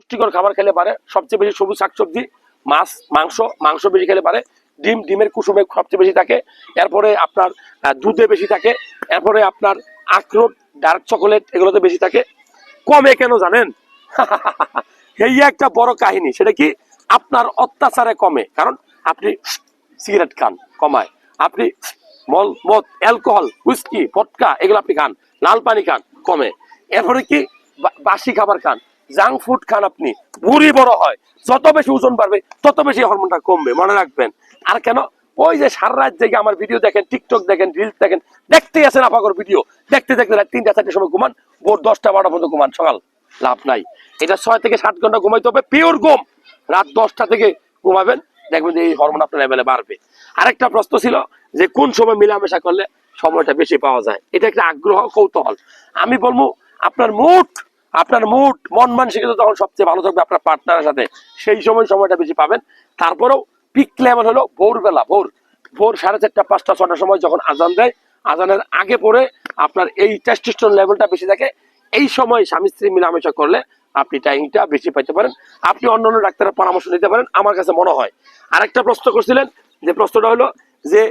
পুষ্টিকর খাবার খেলে পারে, সবচেয়ে বেশি সবুজ শাকসবজি, মাছ, মাংস বেশি খেলে পারে, ডিমের কুসুমে সবচেয়ে বেশি থাকে, এরপরে আপনার দুধে বেশি থাকে, এরপরে আপনার আখরোট, ডার্ক চকোলেট এগুলোতে বেশি থাকে। কমে কেন জানেন? এই একটা বড় কাহিনী। সেটা কি? আপনার অত্যাচারে কমে, কারণ আপনি সিগারেট খান, কমায়। আপনি মদ, অ্যালকোহল, হুইস্কি, ভদকা এগুলো আপনি খান, লাল পানি খান, কমে। এরপরে কি? বাসি খাবার খান, জাঙ্ক ফুড খান, আপনি ভুঁড়ি বড় হয়। যত বেশি ওজন বাড়বে তত বেশি হরমোনটা কমবে, মনে রাখবেন। আর কেন? ওই যে সারা রাত জেগে আমার ভিডিও দেখেন, টিকটক দেখেন, রিলস দেখেন, দেখতেই আছেন আপাগর ভিডিও, দেখতে দেখতে রাত 3টা 4টার সময় ঘুমান, ভোর 10টা 12টা পর্যন্ত ঘুমান, সকাল লাভ নাই। এটা 6 থেকে 7 ঘন্টা ঘুমাইতে হবে, পিওর ঘুম। রাত 10টা থেকে ঘুমাবেন, দেখবেন যে এই হরমোন আপনার লেভেলে বাড়বে। আরেকটা প্রশ্ন ছিল যে কোন সময় মিলামেশা করলে সময়টা বেশি পাওয়া যায়। এটা একটা আগ্রহ, কৌতূহল। আমি বলবো আপনার মন মানসিকতা তখন সবচেয়ে ভালো থাকবে আপনার পার্টনারের সাথে, সেই সময় সময়টা বেশি পাবেন। তারপরেও পিক লেভেল হলো ভোরবেলা, ভোর 4:30 5টা 6টার সময় যখন আজান দেয়, আজানের আগে পরে আপনার এই টেস্টোস্টেরন লেভেলটা বেশি থাকে। এই সময় স্বামী স্ত্রী মিলামেশা করলে আপনি টাইমটা বেশি পাইতে পারেন। আপনি অন্যান্য ডাক্তারের পরামর্শ নিতে পারেন, আমার কাছে মনে হয়। আরেকটা প্রশ্ন করছিলেন, যে প্রশ্নটা হলো যে